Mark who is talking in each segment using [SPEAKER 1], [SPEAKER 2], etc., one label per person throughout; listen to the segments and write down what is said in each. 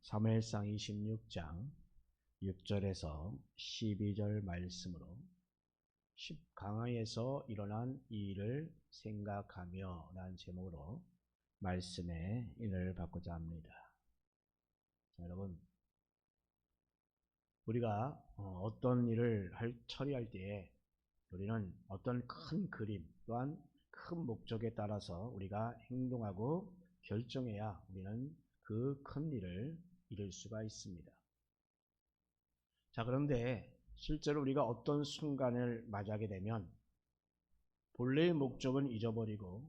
[SPEAKER 1] 사무엘상 26장 6절에서 12절 말씀으로 강하에서 일어난 이 일을 생각하며 라는 제목으로 말씀의 인을 받고자 합니다. 자, 여러분, 우리가 어떤 일을 처리할 때에 우리는 어떤 큰 그림 또한 큰 목적에 따라서 우리가 행동하고 결정해야 우리는 그 큰 일을 이룰 수가 있습니다. 자, 그런데 실제로 우리가 어떤 순간을 맞이하게 되면 본래의 목적은 잊어버리고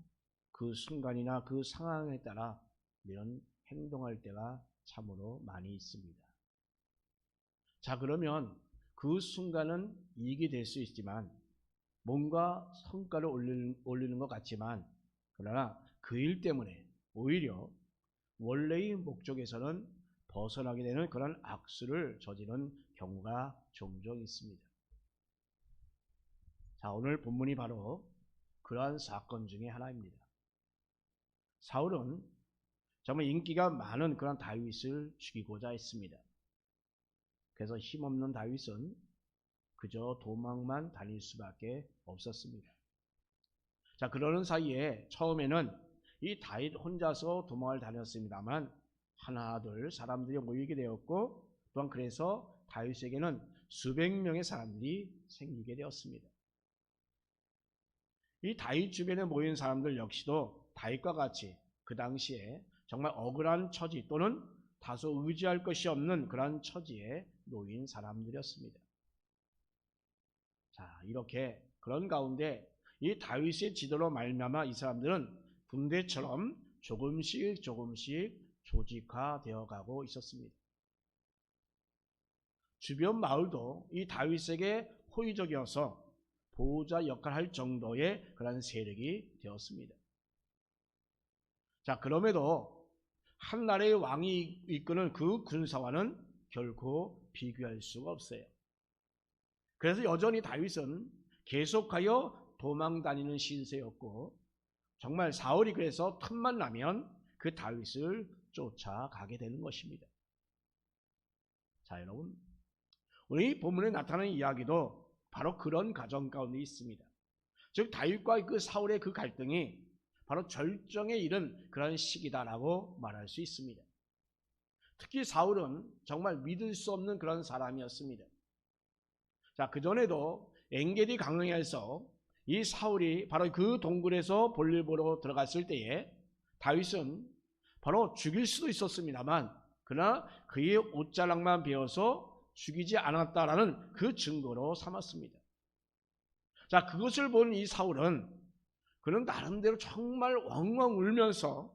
[SPEAKER 1] 그 순간이나 그 상황에 따라 우리는 행동할 때가 참으로 많이 있습니다. 자, 그러면 그 순간은 이익이 될 수 있지만 뭔가 성과를 올리는 것 같지만 그러나 그 일 때문에 오히려 원래의 목적에서는 벗어나게 되는 그런 악수를 저지른 경우가 종종 있습니다. 자, 오늘 본문이 바로 그러한 사건 중에 하나입니다. 사울은 정말 인기가 많은 그런 다윗을 죽이고자 했습니다. 그래서 힘없는 다윗은 그저 도망만 다닐 수밖에 없었습니다. 자, 그러는 사이에 처음에는 이 다윗 혼자서 도망을 다녔습니다만 하나둘 사람들이 모이게 되었고 또한 그래서 다윗에게는 수백 명의 사람들이 생기게 되었습니다. 이 다윗 주변에 모인 사람들 역시도 다윗과 같이 그 당시에 정말 억울한 처지 또는 다소 의지할 것이 없는 그러한 처지에 놓인 사람들이었습니다. 자, 이렇게 그런 가운데 이 다윗의 지도로 말미암아 이 사람들은 군대처럼 조금씩 조직화되어 가고 있었습니다. 주변 마을도 이 다윗에게 호의적이어서 보호자 역할을 할 정도의 그런 세력이 되었습니다. 자, 그럼에도 한 나라의 왕이 이끄는 그 군사와는 결코 비교할 수가 없어요. 그래서 여전히 다윗은 계속하여 도망다니는 신세였고 정말 사울이 그래서 틈만 나면 그 다윗을 쫓아가게 되는 것입니다. 자, 여러분, 오늘 이 본문에 나타나는 이야기도 바로 그런 가정 가운데 있습니다. 즉 다윗과 그 사울의 그 갈등이 바로 절정에 이른 그런 시기다라고 말할 수 있습니다. 특히 사울은 정말 믿을 수 없는 그런 사람이었습니다. 자, 그전에도 엔게디 강릉에서 이 사울이 바로 그 동굴에서 볼일 보러 들어갔을 때에 다윗은 바로 죽일 수도 있었습니다만 그러나 그의 옷자락만 베어서 죽이지 않았다라는 그 증거로 삼았습니다. 자, 그것을 본 이 사울은 그는 나름대로 정말 엉엉 울면서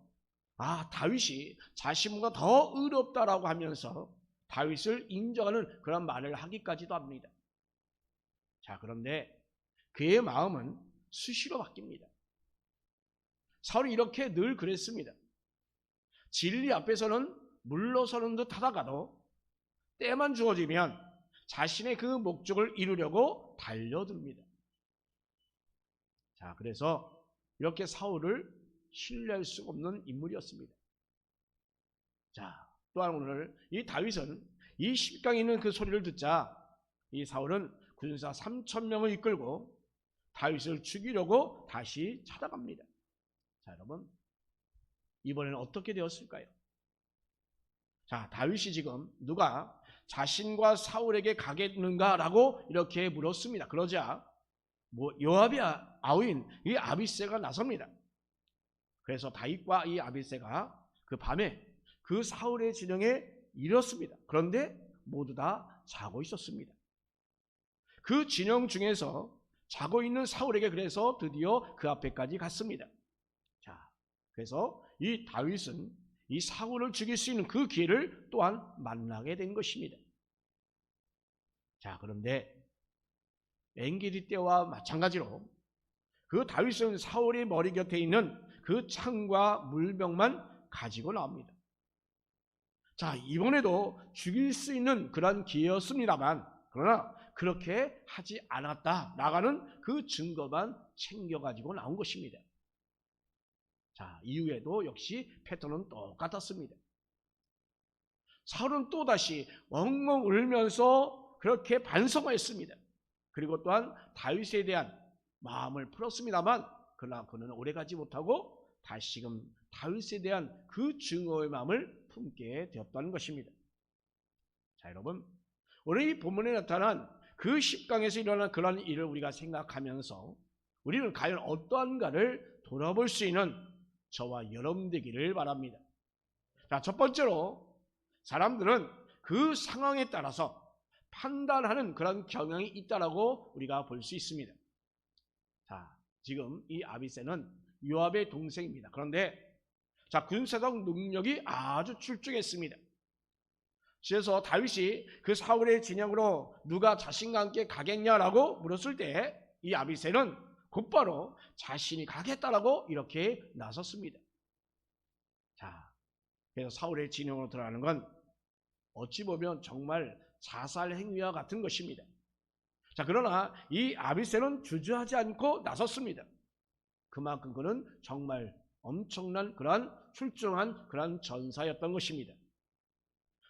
[SPEAKER 1] 다윗이 자신보다 더 의롭다라고 하면서 다윗을 인정하는 그런 말을 하기까지도 합니다. 자, 그런데 그의 마음은 수시로 바뀝니다. 사울이 이렇게 늘 그랬습니다. 진리 앞에서는 물러서는 듯 하다가도 때만 주어지면 자신의 그 목적을 이루려고 달려듭니다. 자, 그래서 이렇게 사울을 신뢰할 수 없는 인물이었습니다. 자, 또한 오늘 이 다윗은 이 십강에 있는 그 소리를 듣자 이 사울은 군사 3,000명을 이끌고 다윗을 죽이려고 다시 찾아갑니다. 자, 여러분, 이번에는 어떻게 되었을까요? 자, 다윗이 지금 누가 자신과 사울에게 가겠는가라고 이렇게 물었습니다. 그러자 요압의 아우인 이 아비새가 나섭니다. 그래서 다윗과 이 아비새가 그 밤에 그 사울의 진영에 이르렀습니다. 그런데 모두 다 자고 있었습니다. 그 진영 중에서 자고 있는 사울에게 그래서 드디어 그 앞에까지 갔습니다. 자, 그래서 이 다윗은 이 사울을 죽일 수 있는 그 기회를 또한 만나게 된 것입니다. 자, 그런데 엔게디 때와 마찬가지로 그 다윗은 사울의 머리 곁에 있는 그 창과 물병만 가지고 나옵니다. 자, 이번에도 죽일 수 있는 그런 기회였습니다만 그러나 그렇게 하지 않았다 나가는 그 증거만 챙겨가지고 나온 것입니다. 자, 이후에도 역시 패턴은 똑같았습니다. 사울은 또다시 엉엉 울면서 그렇게 반성하였습니다. 그리고 또한 다윗에 대한 마음을 풀었습니다만 그러나 그는 오래가지 못하고 다시금 다윗에 대한 그 증오의 마음을 품게 되었다는 것입니다. 자, 여러분, 오늘 이 본문에 나타난 그 10강에서 일어난 그러한 일을 우리가 생각하면서 우리는 과연 어떠한가를 돌아볼 수 있는 저와 여러분 되기를 바랍니다. 자, 첫 번째로 사람들은 그 상황에 따라서 판단하는 그런 경향이 있다라고 우리가 볼 수 있습니다. 자, 지금 이 아비새는 요압의 동생입니다. 그런데 자, 군사적 능력이 아주 출중했습니다. 그래서 다윗이 그 사울의 진영으로 누가 자신과 함께 가겠냐라고 물었을 때 이 아비새는 곧바로 자신이 가겠다라고 이렇게 나섰습니다. 자, 그래서 사울의 진영으로 들어가는 건 어찌 보면 정말 자살 행위와 같은 것입니다. 자, 그러나 이 아비새는 주저하지 않고 나섰습니다. 그만큼 그는 정말 엄청난 그러한 출중한 그러한 전사였던 것입니다.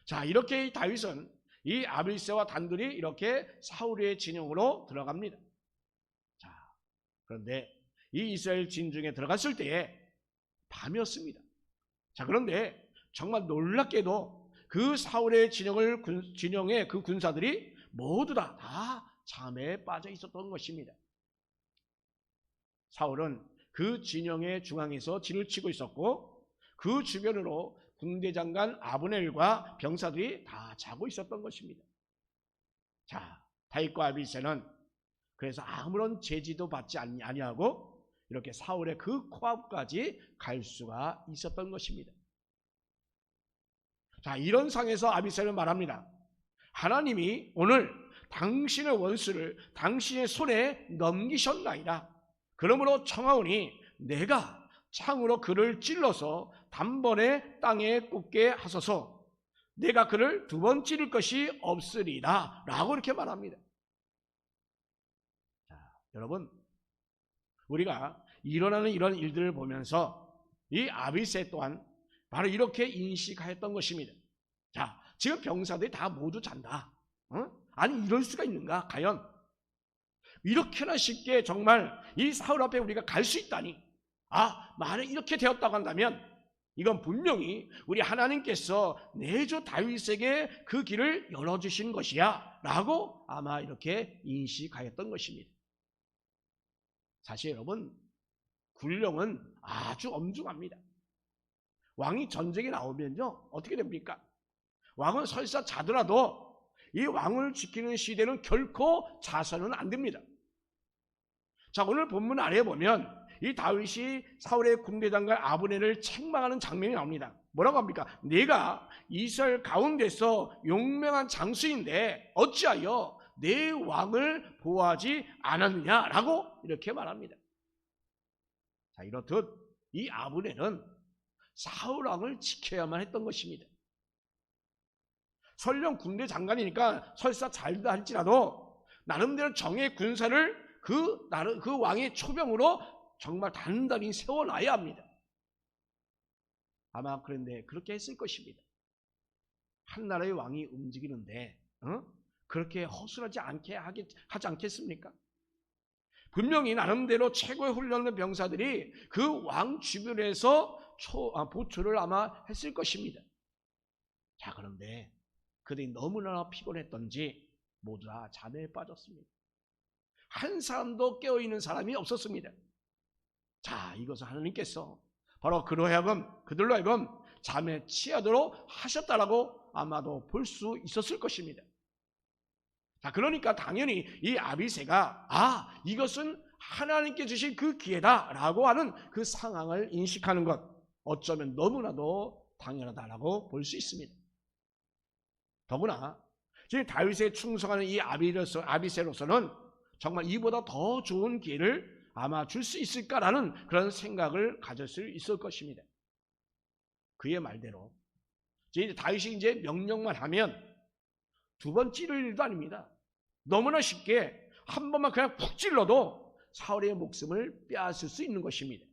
[SPEAKER 1] 자, 이렇게 다윗은 이 아비새와 단둘이 이렇게 사울의 진영으로 들어갑니다. 자, 그런데 이 이스라엘 진중에 들어갔을 때에 밤이었습니다. 자, 그런데 정말 놀랍게도 그 사울의 진영의 그 군사들이 모두 다 잠에 빠져 있었던 것입니다. 사울은 그 진영의 중앙에서 진을 치고 있었고 그 주변으로 군대장관 아브넬과 병사들이 다 자고 있었던 것입니다. 자, 다윗과 아비새는 그래서 아무런 제지도 받지 아니하고 이렇게 사울의 그 코앞까지 갈 수가 있었던 것입니다. 자, 이런 상에서 아비새는 말합니다. 하나님이 오늘 당신의 원수를 당신의 손에 넘기셨나이다. 그러므로 청하오니 내가 창으로 그를 찔러서 단번에 땅에 꽂게 하소서. 내가 그를 두 번 찌를 것이 없으리라 라고 이렇게 말합니다. 자, 여러분, 우리가 일어나는 이런 일들을 보면서 이 아비새 또한 바로 이렇게 인식하였던 것입니다. 자, 지금 병사들이 다 모두 잔다. 아니, 이럴 수가 있는가? 과연 이렇게나 쉽게 정말 이 사울 앞에 우리가 갈 수 있다니. 만약 이렇게 되었다고 한다면 이건 분명히 우리 하나님께서 내주 다윗에게 그 길을 열어주신 것이야 라고 아마 이렇게 인식하였던 것입니다. 사실 여러분, 군령은 아주 엄중합니다. 왕이 전쟁에 나오면요 어떻게 됩니까? 왕은 설사 자더라도 이 왕을 지키는 시대는 결코 자서는 안 됩니다. 자, 오늘 본문 아래에 보면 이 다윗이 사울의 군대장관 아브넬을 책망하는 장면이 나옵니다. 뭐라고 합니까? 내가 이스라엘 가운데서 용맹한 장수인데 어찌하여 내 왕을 보호하지 않았느냐라고 이렇게 말합니다. 자, 이렇듯 이 아브넬은 사울 왕을 지켜야만 했던 것입니다. 설령 군대 장관이니까 설사 잘다 할지라도 나름대로 정예 군사를 그 왕의 초병으로 정말 단단히 세워놔야 합니다. 아마 그런데 그렇게 했을 것입니다. 한 나라의 왕이 움직이는데 그렇게 허술하지 않게 하지 않겠습니까? 분명히 나름대로 최고의 훈련된 병사들이 그 왕 주변에서 보초를 아마 했을 것입니다. 자, 그런데 그들이 너무나 피곤했던지 모두 다 잠에 빠졌습니다. 한 사람도 깨어있는 사람이 없었습니다. 자, 이것을 하나님께서 바로 그들로 하여금 잠에 취하도록 하셨다라고 아마도 볼 수 있었을 것입니다. 자, 그러니까 당연히 이 아비새가 이것은 하나님께 주신 그 기회다라고 하는 그 상황을 인식하는 것, 어쩌면 너무나도 당연하다라고 볼 수 있습니다. 더구나 지금 다윗에 충성하는 이 아비새로서는 정말 이보다 더 좋은 기회를 아마 줄 수 있을까라는 그런 생각을 가질 수 있을 것입니다. 그의 말대로 이제 다윗이 이제 명령만 하면 두 번 찌를 일도 아닙니다. 너무나 쉽게 한 번만 그냥 푹 찔러도 사울의 목숨을 빼앗을 수 있는 것입니다.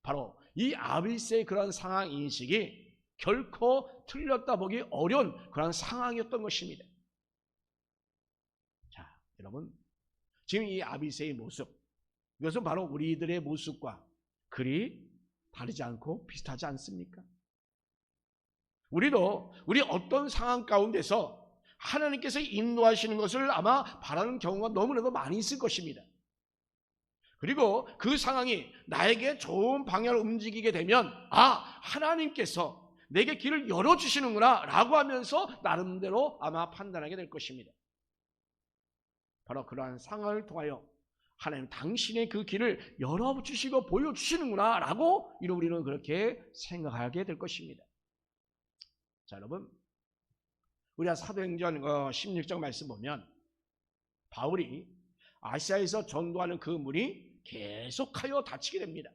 [SPEAKER 1] 바로 이 아비새의 그런 상황 인식이 결코 틀렸다 보기 어려운 그런 상황이었던 것입니다. 자, 여러분, 지금 이 아비새의 모습, 이것은 바로 우리들의 모습과 그리 다르지 않고 비슷하지 않습니까? 우리도 우리 어떤 상황 가운데서 하나님께서 인도하시는 것을 아마 바라는 경우가 너무나도 많이 있을 것입니다. 그리고 그 상황이 나에게 좋은 방향을 움직이게 되면 하나님께서 내게 길을 열어주시는구나 라고 하면서 나름대로 아마 판단하게 될 것입니다. 바로 그러한 상황을 통하여 하나님 당신의 그 길을 열어주시고 보여주시는구나 라고 우리는 그렇게 생각하게 될 것입니다. 자, 여러분, 우리가 사도행전 16장 말씀 보면 바울이 아시아에서 전도하는 그 문이 계속하여 닫히게 됩니다.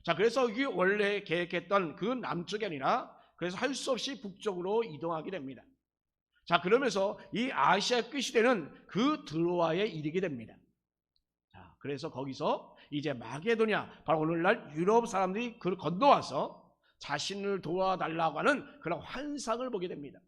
[SPEAKER 1] 자, 그래서 이게 원래 계획했던 그 남쪽이 아니라 그래서 할 수 없이 북쪽으로 이동하게 됩니다. 자, 그러면서 이 아시아 끝이 되는 그 드로아에 이르게 됩니다. 자, 그래서 거기서 이제 마게도냐, 바로 오늘날 유럽 사람들이 그를 건너와서 자신을 도와달라고 하는 그런 환상을 보게 됩니다.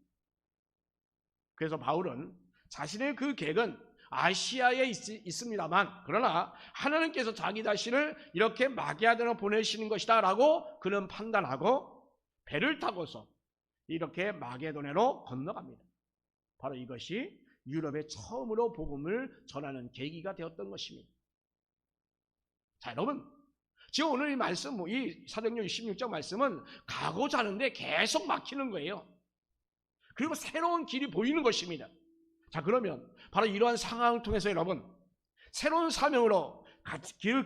[SPEAKER 1] 그래서 바울은 자신의 그 계획은 아시아에 있습니다만, 그러나 하나님께서 자기 자신을 이렇게 마게도냐로 보내시는 것이다 라고 그는 판단하고 배를 타고서 이렇게 마게도냐로 건너갑니다. 바로 이것이 유럽에 처음으로 복음을 전하는 계기가 되었던 것입니다. 자, 여러분, 지금 오늘 이 말씀, 이 사도행전 16장 말씀은 가고자 하는데 계속 막히는 거예요. 그리고 새로운 길이 보이는 것입니다. 자, 그러면 바로 이러한 상황을 통해서 여러분, 새로운 사명으로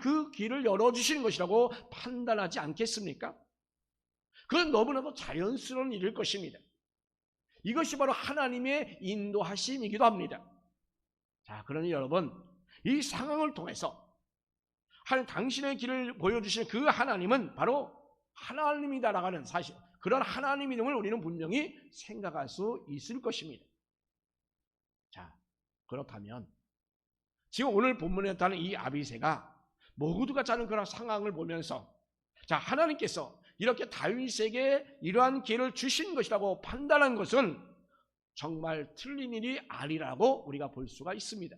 [SPEAKER 1] 그 길을 열어주시는 것이라고 판단하지 않겠습니까? 그건 너무나도 자연스러운 일일 것입니다. 이것이 바로 하나님의 인도하심이기도 합니다. 자, 그러니 여러분, 이 상황을 통해서 하나님 당신의 길을 보여주시는 그 하나님은 바로 하나님이다라고 하는 사실, 그런 하나님 이름을 우리는 분명히 생각할 수 있을 것입니다. 자, 그렇다면 지금 오늘 본문에 나타난 이 아비새가 모두가 짜는 그런 상황을 보면서 자, 하나님께서 이렇게 다윗에게 이러한 기회를 주신 것이라고 판단한 것은 정말 틀린 일이 아니라고 우리가 볼 수가 있습니다.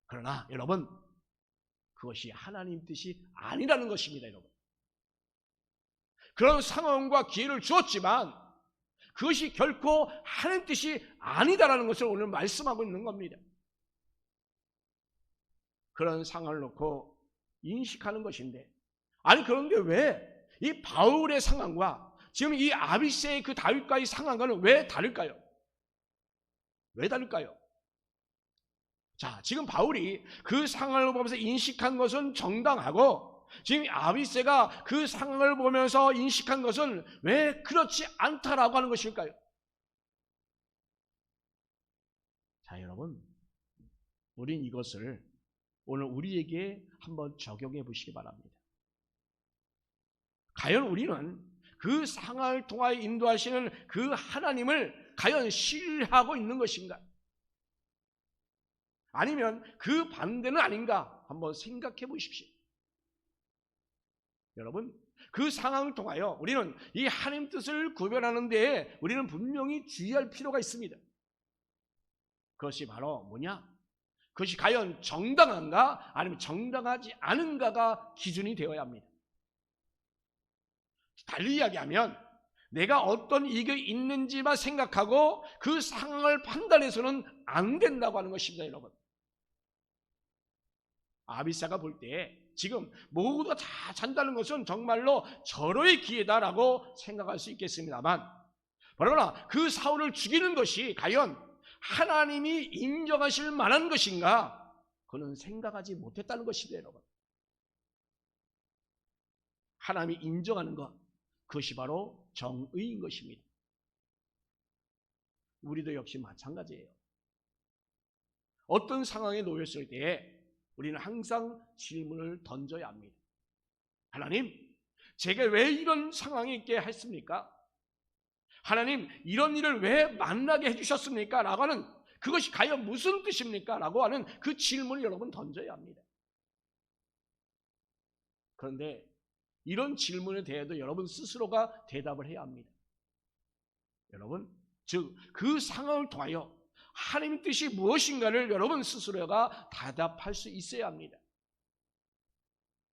[SPEAKER 1] 그러나 여러분, 그것이 하나님 뜻이 아니라는 것입니다. 여러분, 그런 상황과 기회를 주었지만 그것이 결코 하나님 뜻이 아니다라는 것을 오늘 말씀하고 있는 겁니다. 그런 상황을 놓고 인식하는 것인데, 아니 그런데 왜 이 바울의 상황과 지금 이 아비새의 그 다윗과의 상황과는 왜 다를까요? 왜 다를까요? 자, 지금 바울이 그 상황을 보면서 인식한 것은 정당하고 지금 아비새가 그 상황을 보면서 인식한 것은 왜 그렇지 않다라고 하는 것일까요? 자, 여러분, 우린 이것을 오늘 우리에게 한번 적용해 보시기 바랍니다. 과연 우리는 그 상황을 통하여 인도하시는 그 하나님을 과연 신뢰하고 있는 것인가? 아니면 그 반대는 아닌가? 한번 생각해 보십시오. 여러분, 그 상황을 통하여 우리는 이 하나님 뜻을 구별하는 데에 우리는 분명히 주의할 필요가 있습니다. 그것이 바로 뭐냐? 그것이 과연 정당한가? 아니면 정당하지 않은가가 기준이 되어야 합니다. 달리 이야기하면 내가 어떤 이익이 있는지만 생각하고 그 상황을 판단해서는 안 된다고 하는 것입니다. 여러분, 아비새가 볼 때 지금 모두가 다 잔다는 것은 정말로 절호의 기회다라고 생각할 수 있겠습니다만, 그러나 그 사울을 죽이는 것이 과연 하나님이 인정하실 만한 것인가? 그는 생각하지 못했다는 것입니다. 여러분, 하나님이 인정하는 것, 그것이 바로 정의인 것입니다. 우리도 역시 마찬가지예요. 어떤 상황에 놓였을 때에 우리는 항상 질문을 던져야 합니다. 하나님, 제가 왜 이런 상황에 있게 했습니까? 하나님, 이런 일을 왜 만나게 해주셨습니까? 라고 하는, 그것이 과연 무슨 뜻입니까? 라고 하는 그 질문을 여러분 던져야 합니다. 그런데 이런 질문에 대해도 여러분 스스로가 대답을 해야 합니다. 여러분, 즉 그 상황을 통하여 하나님의 뜻이 무엇인가를 여러분 스스로가 대답할 수 있어야 합니다.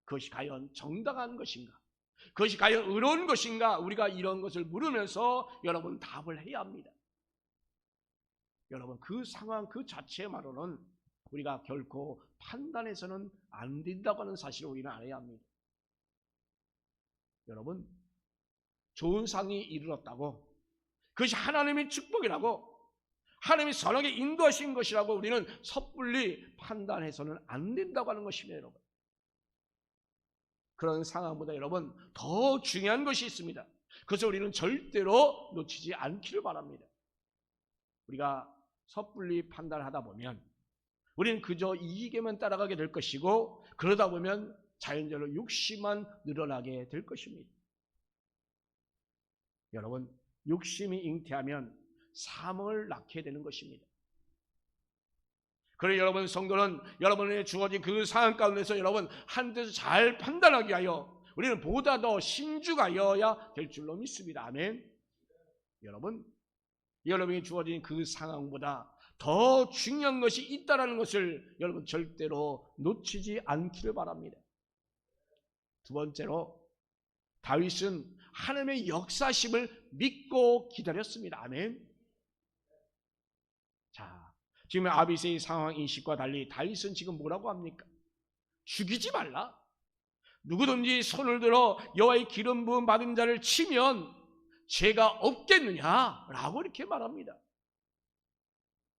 [SPEAKER 1] 그것이 과연 정당한 것인가? 그것이 과연 의로운 것인가? 우리가 이런 것을 물으면서 여러분 답을 해야 합니다. 여러분, 그 상황 그 자체만으로는 우리가 결코 판단해서는 안 된다고 하는 사실을 우리는 알아야 합니다. 여러분, 좋은 상이 이르렀다고, 그것이 하나님의 축복이라고, 하나님이 선하게 인도하신 것이라고 우리는 섣불리 판단해서는 안 된다고 하는 것입니다. 여러분, 그런 상황보다 여러분 더 중요한 것이 있습니다. 그래서 우리는 절대로 놓치지 않기를 바랍니다. 우리가 섣불리 판단하다 보면 우리는 그저 이익에만 따라가게 될 것이고, 그러다 보면 자연적으로 욕심만 늘어나게 될 것입니다. 여러분, 욕심이 잉태하면 사망을 낳게 되는 것입니다. 그래서 여러분 성도는 여러분에게 주어진 그 상황 가운데서 여러분 하나님께서 잘 판단하기 위하여 우리는 보다 더 신중하여야 될 줄로 믿습니다. 아멘. 여러분이 주어진 그 상황보다 더 중요한 것이 있다는 것을 여러분 절대로 놓치지 않기를 바랍니다. 두 번째로, 다윗은 하나님의 역사심을 믿고 기다렸습니다. 아멘. 자, 지금 아비새의 상황 인식과 달리 다윗은 지금 뭐라고 합니까? 죽이지 말라. 누구든지 손을 들어 여호와의 기름 부음 받은 자를 치면 죄가 없겠느냐라고 이렇게 말합니다.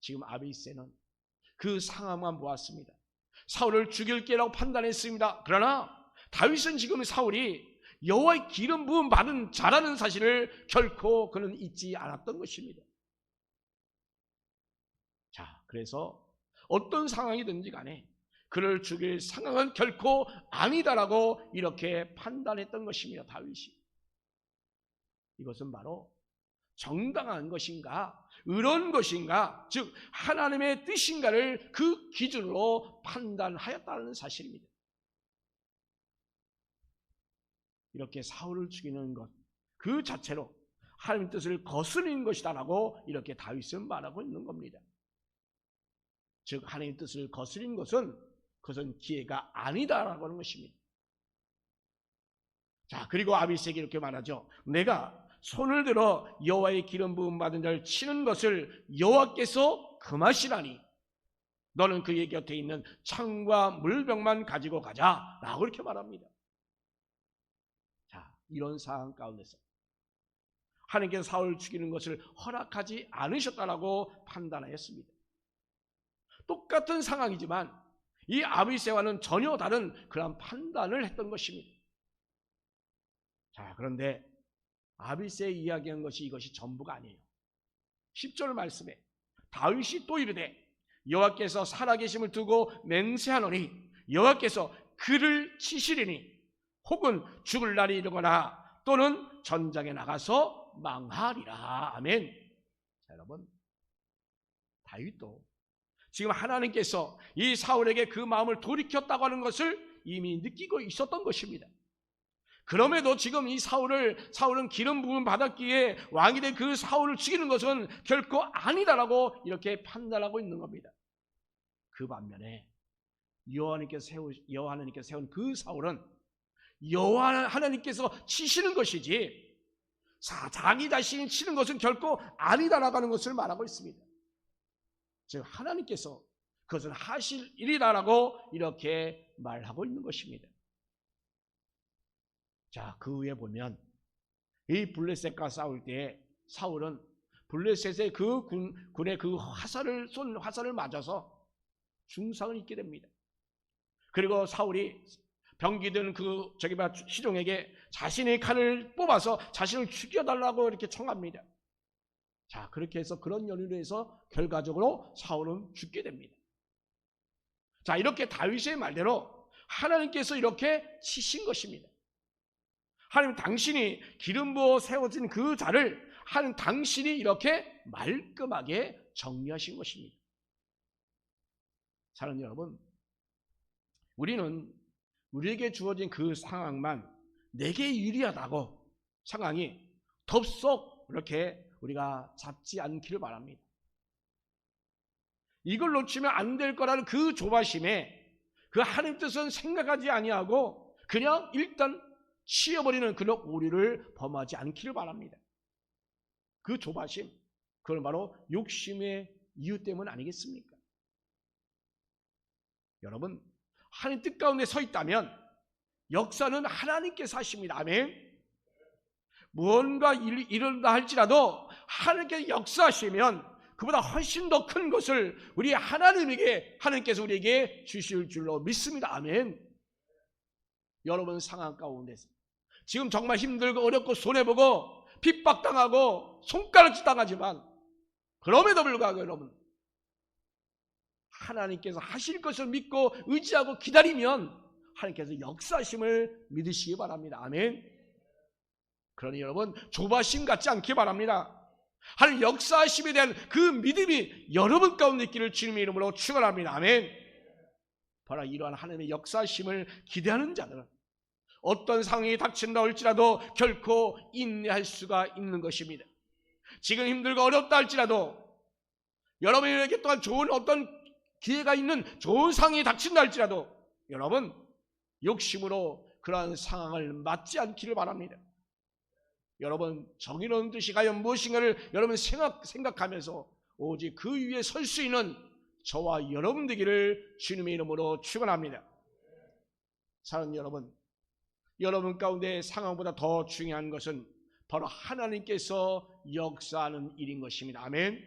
[SPEAKER 1] 지금 아비새는 그 상황만 보았습니다. 사울을 죽일 게라고 판단했습니다. 그러나 다윗은 지금 사울이 여호와의 기름 부음 받은 자라는 사실을 결코 그는 잊지 않았던 것입니다. 자, 그래서 어떤 상황이든지 간에 그를 죽일 상황은 결코 아니다라고 이렇게 판단했던 것입니다. 다윗이. 이것은 바로 정당한 것인가, 의로운 것인가, 즉 하나님의 뜻인가를 그 기준으로 판단하였다는 사실입니다. 이렇게 사울을 죽이는 것 그 자체로 하나님의 뜻을 거스르는 것이다라고 이렇게 다윗은 말하고 있는 겁니다. 즉 하나님의 뜻을 거스르는 그것은 기회가 아니다라고 하는 것입니다. 자, 그리고 아비새에게 이렇게 말하죠. 내가 손을 들어 여호와의 기름 부음 받은 자를 치는 것을 여호와께서 금하시라니 너는 그의 곁에 있는 창과 물병만 가지고 가자라고 이렇게 말합니다. 자, 이런 상황 가운데서 하나님께서 사울을 죽이는 것을 허락하지 않으셨다라고 판단하였습니다. 똑같은 상황이지만 이 아비새와는 전혀 다른 그런 판단을 했던 것입니다. 자, 그런데 아비새의 이야기한 것이 이것이 전부가 아니에요. 10절 말씀에 다윗이 또 이르되 여호와께서 살아계심을 두고 맹세하노니 여호와께서 그를 치시리니 혹은 죽을 날이 이르거나 또는 전장에 나가서 망하리라. 아멘. 자, 여러분, 다윗도 지금 하나님께서 이 사울에게 그 마음을 돌이켰다고 하는 것을 이미 느끼고 있었던 것입니다. 그럼에도 지금 이 사울은 기름 부음 받았기에 왕이 된 그 사울을 죽이는 것은 결코 아니다라고 이렇게 판단하고 있는 겁니다. 그 반면에 여호와 하나님께서 세운 그 사울은 여호와 하나님께서 치시는 것이지 자기 자신이 치는 것은 결코 아니다라고 하는 것을 말하고 있습니다. 즉 하나님께서 그것은 하실 일이다라고 이렇게 말하고 있는 것입니다. 자, 그 후에 보면 이 블레셋과 싸울 때 사울은 블레셋의 그 군의 그 화살을 맞아서 중상을 입게 됩니다. 그리고 사울이 병기든 시종에게 자신의 칼을 뽑아서 자신을 죽여달라고 이렇게 청합니다. 자, 그렇게 해서 그런 연유로 해서 결과적으로 사울은 죽게 됩니다. 자, 이렇게 다윗의 말대로 하나님께서 이렇게 치신 것입니다. 하나님, 당신이 기름 부어 세워진 그 자를 하나님 당신이 이렇게 말끔하게 정리하신 것입니다. 사랑하는 여러분, 우리는 우리에게 주어진 그 상황만 내게 유리하다고 상황이 덥석 이렇게 우리가 잡지 않기를 바랍니다. 이걸 놓치면 안 될 거라는 그 조바심에 그 하나님 뜻은 생각하지 아니하고 그냥 일단 치워버리는 그런 오류를 범하지 않기를 바랍니다. 그 조바심, 그건 바로 욕심의 이유 때문 아니겠습니까? 여러분, 하나님 뜻 가운데 서 있다면 역사는 하나님께서 하십니다. 아멘. 무언가 일어난다 할지라도 하나님께서 역사하시면 그보다 훨씬 더 큰 것을 우리 하나님께서 우리에게 주실 줄로 믿습니다. 아멘. 여러분 상황 가운데서 지금 정말 힘들고 어렵고 손해보고 핍박당하고 손가락질 당하지만 그럼에도 불구하고 여러분 하나님께서 하실 것을 믿고 의지하고 기다리면 하나님께서 역사하심을 믿으시기 바랍니다. 아멘. 그러니 여러분 조바심 갖지 않기 바랍니다. 하나님 역사하심에 대한 그 믿음이 여러분 가운데 있기를 주님의 이름으로 축원합니다. 아멘. 바로 이러한 하나님의 역사하심을 기대하는 자들은 어떤 상황이 닥친다 할지라도 결코 인내할 수가 있는 것입니다. 지금 힘들고 어렵다 할지라도 여러분에게 또한 좋은 어떤 기회가 있는 좋은 상황이 닥친다 할지라도 여러분 욕심으로 그러한 상황을 맞지 않기를 바랍니다. 여러분 정의로운 뜻이 과연 무엇인가를 여러분 생각하면서 오직 그 위에 설 수 있는 저와 여러분 되기를 주님의 이름으로 축원합니다. 사랑하는 여러분, 여러분 가운데 상황보다 더 중요한 것은 바로 하나님께서 역사하는 일인 것입니다. 아멘.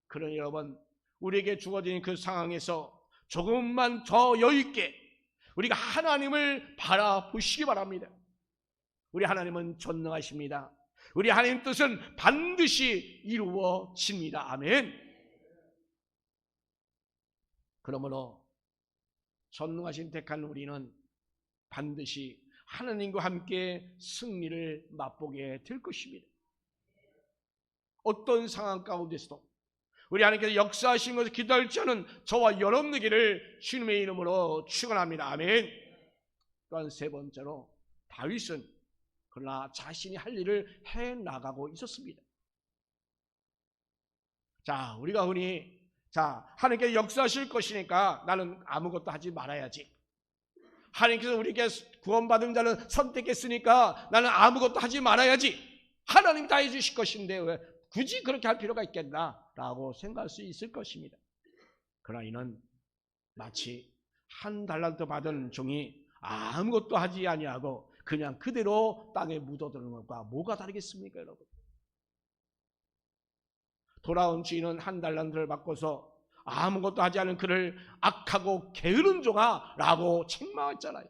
[SPEAKER 1] 그러니 여러분 우리에게 주어진 그 상황에서 조금만 더 여유있게 우리가 하나님을 바라보시기 바랍니다. 우리 하나님은 전능하십니다. 우리 하나님 뜻은 반드시 이루어집니다. 아멘. 그러므로 전능하신 택한 우리는 반드시 하나님과 함께 승리를 맛보게 될 것입니다. 어떤 상황 가운데서도 우리 하나님께서 역사하신 것을 기다릴지 않은 저와 여러분에게를 주님의 이름으로 축원합니다. 아멘. 또한 세 번째로 다윗은 그러나 자신이 할 일을 해나가고 있었습니다. 자, 우리가 흔히 하나님께서 역사하실 것이니까 나는 아무것도 하지 말아야지. 하나님께서 우리에게 구원받은 자를 선택했으니까 나는 아무것도 하지 말아야지. 하나님 다 해주실 것인데 왜 굳이 그렇게 할 필요가 있겠나? 라고 생각할 수 있을 것입니다. 그러나 이는 마치 한 달란트 받은 종이 아무것도 하지 아니하고 그냥 그대로 땅에 묻어드는 것과 뭐가 다르겠습니까, 여러분? 돌아온 주인은 한 달란트를 바꿔서 아무것도 하지 않은 그를 악하고 게으른 종아 라고 책망했잖아요.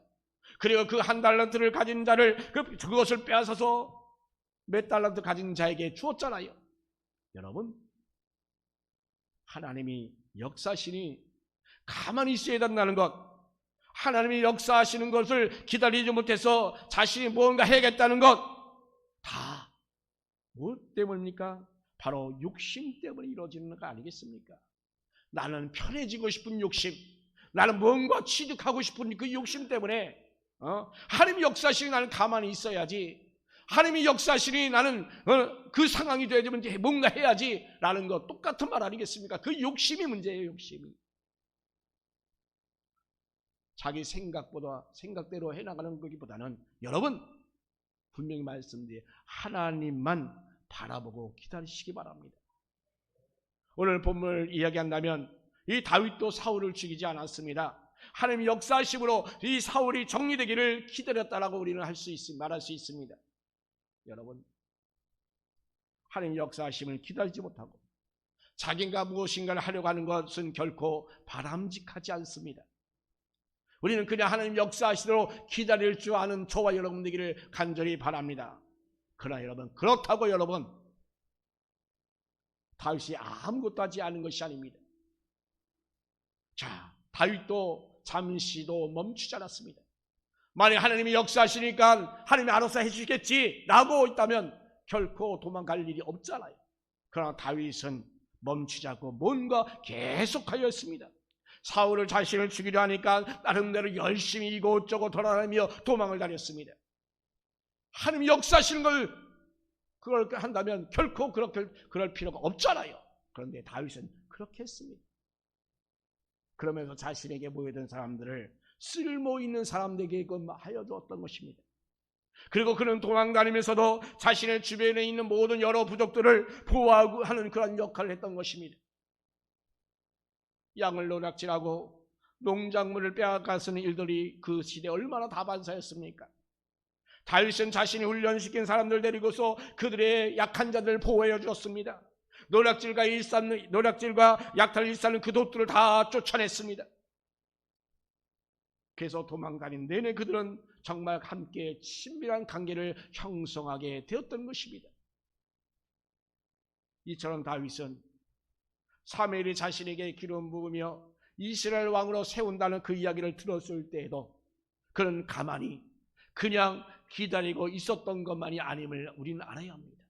[SPEAKER 1] 그리고 그 한 달란트를 가진 자를 그것을 빼앗아서 몇 달란트 가진 자에게 주었잖아요. 여러분, 하나님이 역사하시니 가만히 있어야 된다는 것, 하나님이 역사하시는 것을 기다리지 못해서 자신이 무언가 해야겠다는 것 다 무엇 때문입니까? 바로 욕심 때문에 이루어지는 거 아니겠습니까? 나는 편해지고 싶은 욕심, 나는 뭔가 취득하고 싶은 그 욕심 때문에 하나님이 역사하시니 나는 가만히 있어야지, 하나님이 역사하시니 나는 그 상황이 되어지면 뭔가 해야지 라는 거 똑같은 말 아니겠습니까? 그 욕심이 문제예요. 욕심이 자기 생각대로 해나가는 것보다는 여러분 분명히 말씀드려요. 하나님만 바라보고 기다리시기 바랍니다. 오늘 본문을 이야기한다면 이 다윗도 사울을 죽이지 않았습니다. 하나님의 역사하심으로 이 사울이 정리되기를 기다렸다라고 우리는 말할 수 있습니다. 여러분, 하나님의 역사하심을 기다리지 못하고 자기가 무엇인가를 하려고 하는 것은 결코 바람직하지 않습니다. 우리는 그냥 하나님 역사하시도록 기다릴 줄 아는 저와 여러분 되기를 간절히 바랍니다. 그러나 여러분, 그렇다고 여러분 다윗이 아무것도 하지 않은 것이 아닙니다. 자, 다윗도 잠시도 멈추지 않았습니다. 만약 하나님이 역사하시니까 하나님이 알아서 해주시겠지 라고 있다면 결코 도망갈 일이 없잖아요. 그러나 다윗은 멈추지 않고 뭔가 계속하여 했습니다. 사울을 자신을 죽이려 하니까 나름대로 열심히 이곳저곳 돌아다니며 도망을 다녔습니다. 하나님이 역사하시는 그걸 한다면 결코 그럴 필요가 없잖아요. 그런데 다윗은 그렇게 했습니다. 그러면서 자신에게 모여든 사람들을 쓸모 있는 사람들에게 하여 주었던 것입니다. 그리고 그는 도망다니면서도 자신의 주변에 있는 모든 여러 부족들을 보호하고 하는 그런 역할을 했던 것입니다. 양을 노략질하고 농작물을 빼앗아가는 일들이 그 시대에 얼마나 다반사였습니까? 다윗은 자신이 훈련시킨 사람들 데리고서 그들의 약한 자들을 보호해 주었습니다. 노략질과 약탈을 일삼는 그 도둑들을 다 쫓아냈습니다. 그래서 도망다닌 내내 그들은 정말 함께 친밀한 관계를 형성하게 되었던 것입니다. 이처럼 다윗은 사무엘이 자신에게 기름 부으며 이스라엘 왕으로 세운다는 그 이야기를 들었을 때에도 그는 가만히 그냥 기다리고 있었던 것만이 아님을 우리는 알아야 합니다.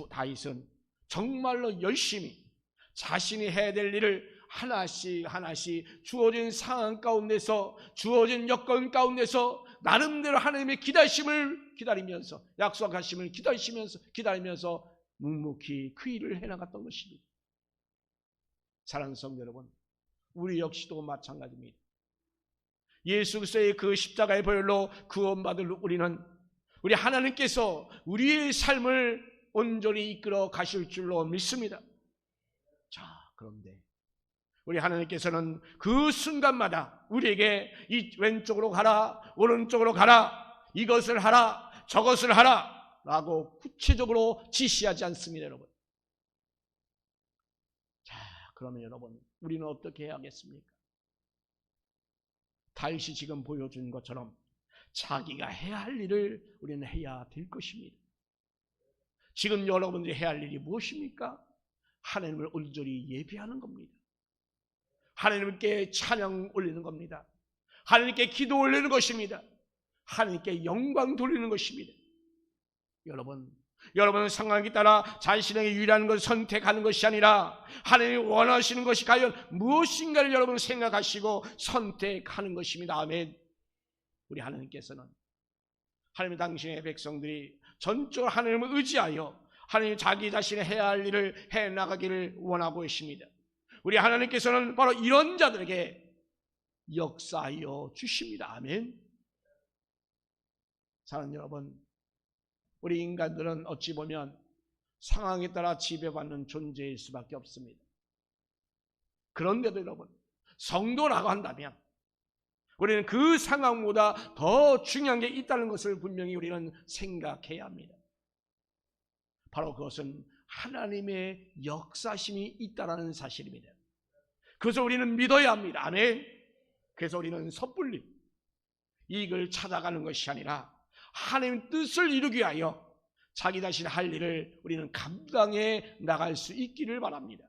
[SPEAKER 1] 다윗은 정말로 열심히 자신이 해야 될 일을 하나씩 주어진 상황 가운데서, 주어진 여건 가운데서 나름대로 하나님의 기다림을 기다리면서, 약속하심을 기다리면서 묵묵히 그 일을 해나갔던 것입니다. 사랑하는 성도 여러분, 우리 역시도 마찬가지입니다. 예수 그리스도의 그 십자가의 보혈로 구원받을 우리 하나님께서 우리의 삶을 온전히 이끌어 가실 줄로 믿습니다. 자, 그런데 우리 하나님께서는 그 순간마다 우리에게 이 왼쪽으로 가라, 오른쪽으로 가라, 이것을 하라, 저것을 하라 라고 구체적으로 지시하지 않습니다, 여러분. 자, 그러면 여러분, 우리는 어떻게 해야겠습니까? 다윗이 지금 보여준 것처럼 자기가 해야 할 일을 우리는 해야 될 것입니다. 지금 여러분들이 해야 할 일이 무엇입니까? 하나님을 온전히 예배하는 겁니다. 하나님께 찬양 올리는 겁니다. 하나님께 기도 올리는 것입니다. 하나님께 영광 돌리는 것입니다. 여러분은 상황에 따라 자신에게 유리한 것을 선택하는 것이 아니라 하나님이 원하시는 것이 과연 무엇인가를 여러분 생각하시고 선택하는 것입니다. 아멘. 우리 하나님께서는 하나님 당신의 백성들이 전적으로 하나님을 의지하여 하나님 자기 자신이 해야 할 일을 해나가기를 원하고 계십니다. 우리 하나님께서는 바로 이런 자들에게 역사하여 주십니다. 아멘. 사랑하는 여러분, 우리 인간들은 어찌 보면 상황에 따라 지배받는 존재일 수밖에 없습니다. 그런데도 여러분, 성도라고 한다면 우리는 그 상황보다 더 중요한 게 있다는 것을 분명히 우리는 생각해야 합니다. 바로 그것은 하나님의 역사심이 있다는 사실입니다. 그래서 우리는 믿어야 합니다. 아멘. 그래서 우리는 섣불리 이익을 찾아가는 것이 아니라 하나님의 뜻을 이루기 위하여 자기 자신 할 일을 우리는 감당해 나갈 수 있기를 바랍니다.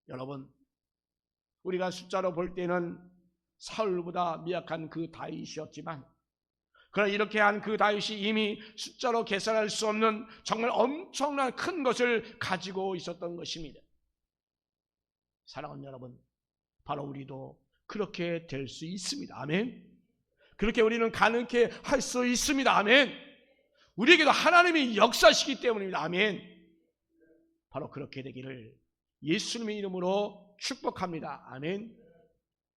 [SPEAKER 1] 여러분, 우리가 숫자로 볼 때는 사울보다 미약한 그 다윗이었지만, 그러나 이렇게 한 그 다윗이 이미 숫자로 계산할 수 없는 정말 엄청난 큰 것을 가지고 있었던 것입니다. 사랑하는 여러분, 바로 우리도 그렇게 될 수 있습니다. 아멘. 그렇게 우리는 가능케 할 수 있습니다. 아멘. 우리에게도 하나님이 역사시기 때문입니다. 아멘. 바로 그렇게 되기를 예수님의 이름으로 축복합니다. 아멘.